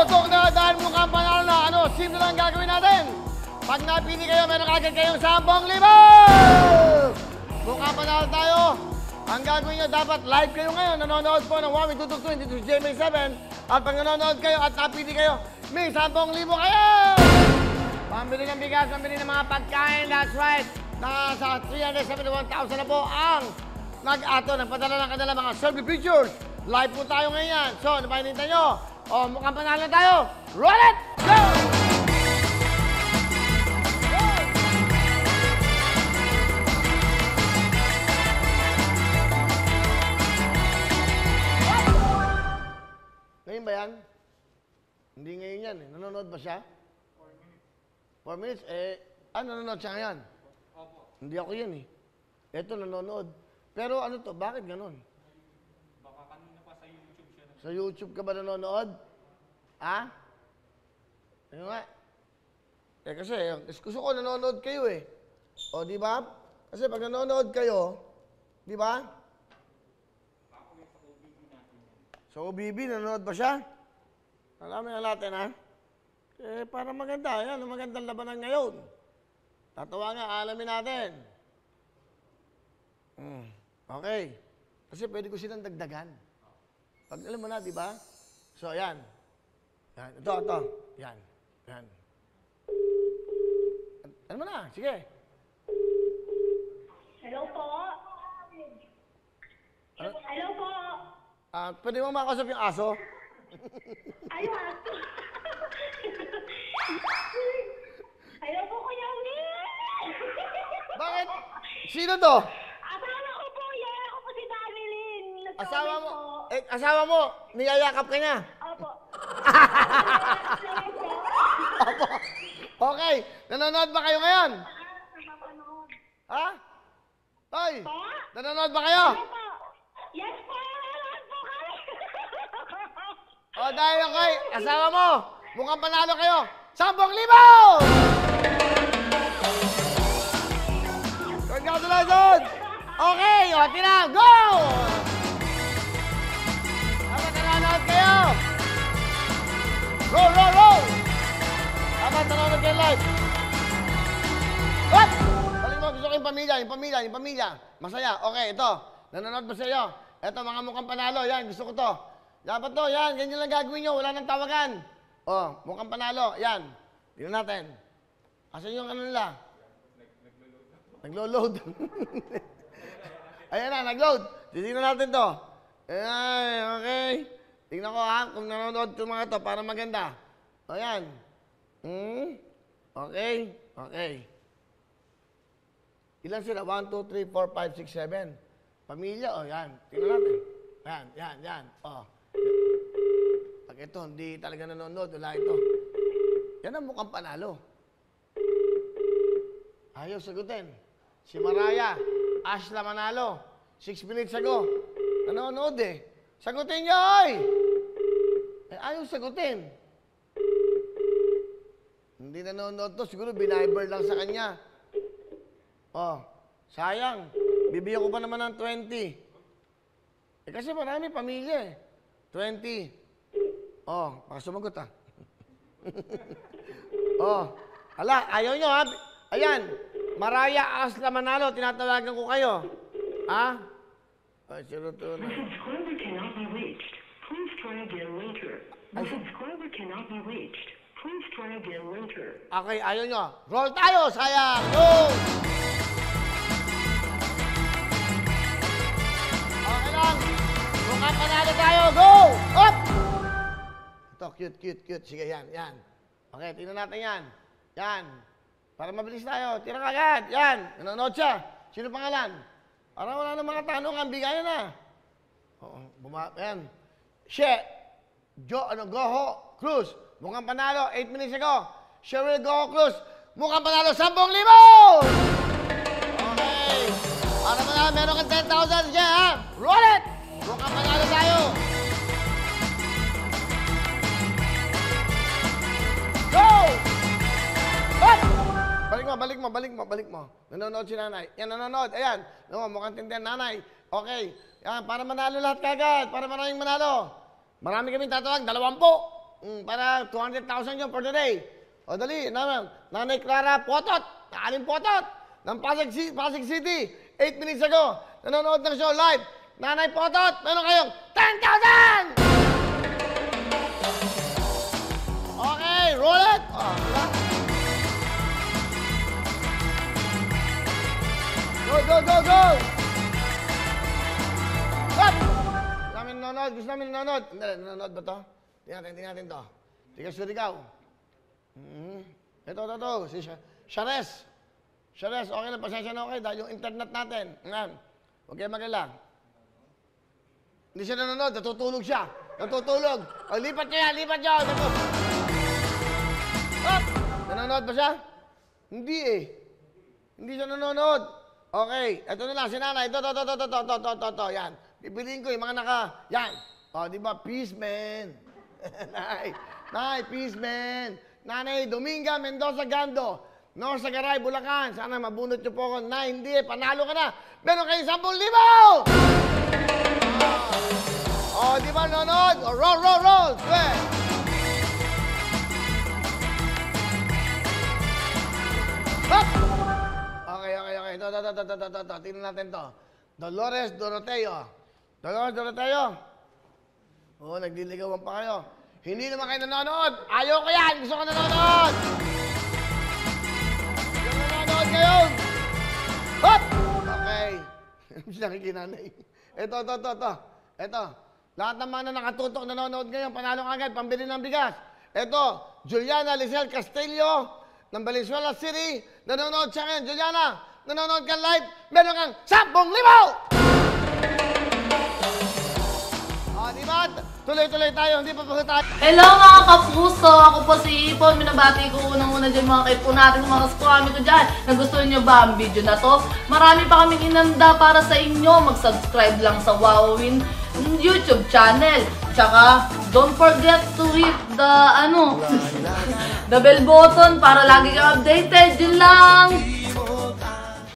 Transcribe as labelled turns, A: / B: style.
A: Tutok na dahil mukhang panalo na. Ano, simple lang gagawin natin. Pag napili kayo, meron agad kayong 10,000! Mukhang panalo tayo. Ang gagawin nyo, dapat live kayo ngayon. Nanonood po ng Wami Tutok 20 to GMA7. At pag nanonood kayo at napili kayo, may 10,000 kayo! Pambili ng bigas, pambili ng mga pagkain. That's right. Nasa 371,000 na po ang nagpadala ng kanila mga survey pictures. Live po tayo ngayon. So, ano pa hinintay nyo? O, mukhang panalo na tayo. Roll it! Go! Ngayon ba yan? Hindi ngayon yan eh. Nanonood ba siya? 4 minutes. Nanonood siya ngayon? Opo. Hindi ako yan eh. Eto, nanonood. Pero ano to? Bakit ganun?
B: Baka kanina pa sa YouTube siya.
A: Sa YouTube ka ba nanonood? Ha? Ano nga? Kasi gusto ko nanonood kayo eh. O, di ba? Kasi pag nanonood kayo, di ba? Sa OBB, nanonood ba siya? Alamin na natin, ha? Para maganda. Yan, magandang labanan ngayon. Tatawa nga, alamin natin. Okay. Kasi pwede ko silang dagdagan. Pag alam mo na, di ba? So, yan. Yan. Ito. Yan. Yan. Ano mo na? Sige.
C: Hello po.
A: Ano?
C: Hello po.
A: Pwede mo makausap yung aso?
C: Ay, aso. Hello po, Kuya Will.
A: Bakit? Sino to?
C: Asawa ko po yan. Ako po si Danilyn.
A: Asawa mo? Asawa mo, niyayakap ka niya?
C: Opo.
A: Opo. Okay. Nanonood ba kayo ngayon?
C: Napapanood.
A: Ha? Hoy!
C: Po?
A: Nanonood ba kayo?
C: Hello po. Yes po. Nanonood po kami.
A: O, dahil okay, asawa mo, mukhang panalo kayo. 10,000! Congratulations! Okay, o, tina, go! Dapat nanonood kayo. Roll! Dapat nanonood kayo live. What? Balik mo, gusto ko yung pamilya. Masaya. Okay, ito. Nanonood ba sa iyo? Ito, mga mukhang panalo. Yan, gusto ko to. Dapat to, yan. Ganyan lang gagawin nyo. Wala nang tawagan. Oh, mukhang panalo. Yan. Tingnan natin. Asan yung ano nila? Naglo-load. Ayan na, nag-load. Titignan natin to. Ay, okay. Tingnan ko ha, kung nanonood ko mga to para maganda. O yan. Okay. Ilan sila? 1, 2, 3, 4, 5, 6, 7. Pamilya, o yan. Tingnan natin. Yan. O. Pag ito, hindi talaga nanonood, wala ito. Yan ang mukhang panalo. Ayaw sagutin. Si Maraya, Ashla manalo. 6 minutes ago. Nanonood eh. Sagutin niyo, oy! Ayaw sagutin. Hindi nanonood to. Siguro biniber lang sa kanya. Oh, sayang. Bibigyan ko pa naman ng 20. Kasi marami pamilya eh. 20. Oh, baka sumagot ah. Oh, ayaw nyo ha. Ayan, Maraya Asla Manalo, tinatawagan ko kayo. Ha? Ay, sino to na?
D: The subscriber cannot be reached. Please try again later. The subscriber cannot be reached. Please try again later.
A: Okay, ayaw nyo. Roll tayo, sayang. Go! Okay lang. Mukhang panalo tayo. Go! Up! Ito, cute. Sige, yan. Okay, tingnan natin yan. Yan. Para mabilis tayo. Tira ka agad. Yan. Nanonood siya. Sino pangalan? Para wala na mga tanong. Bigayan na. Oo, yan. Goho Cruz. Mukhang panalo. 8 minutes ago. Cheryl Goho Cruz. Mukhang panalo. 10,000! Okay. Para panalo, meron kang 10,000 siya, ha? Roll it! Mukhang panalo tayo. Go! Up! Balik mo. Nanonood si nanay. Yan, nanonood. Ayan. Mukhang tindihan nanay. Okay. Yan, para manalo lahat kagad. Para maraming manalo. Marami kaming tatawag. 20. Para 200,000 yun for today. O dali, Nanay Clara Potot, Aling Potot, ng Pasig City, 8 minutes ago, nanonood ng show live. Nanay Potot, meron kayong 10,000! Okay, roll it! Oh, diba? Go, go, go, go! Up! Gusto namin nanonood, gusto namin nanonood. Hindi, nanonood ba to? Tingnan natin to. Tigas Surigao. Ito. Si Shares. Shares, okay na, pasensya na okay dahil yung internet natin. Ngayon, huwag kayo mag-alala. Hindi siya nanonood, natutulog siya. Natutulog. O, lipat niyo. Up! Nanonood ba siya? Hindi eh. Hindi siya nanonood. Okay, ito na lang, si nanay. Ito. Yan. Pipiliin ko yung mga yan. O, di ba? Peace, man. Nay, peace, man. Nanay, Dominga, Mendoza, Gando. North Sagaray, Bulacan. Sana mabunot niyo po ako. Nay, hindi. Panalo ka na. Meron kayo 10,000! Oh, di ba nanonood? Oh, roll. Hop! Okay. Ito. Tingnan natin to. Dolores Doroteo. Oo, nagliligawan pa kayo. Hindi naman kayo nanonood. Ayaw ko yan. Gusto ko nanonood. Yung nanonood ngayon. Hop! Okay. Nakikinanay. Ito. Lahat naman na nakatutok nanonood ngayon, panalo ka agad, pambili ng bigas. Ito, Juliana Lisel Castillo ng Valenzuela City. Nanonood siya ngayon. Juliana, nanonood ka live. Meron kang 10,000! Diba? Tuloy-tuloy tayo, hindi pa tayo.
E: Hello mga kapuso! Ako po si Ipon. Minabati ko unang-una dyan mga kaipo natin, mga kaskwami ko dyan. Nagustuhan nyo ba ang video na to? Marami pa kaming inanda para sa inyo. Mag-subscribe lang sa Wowin YouTube channel. Tsaka, don't forget to hit the, the bell button para lagi kang updated. Yun lang!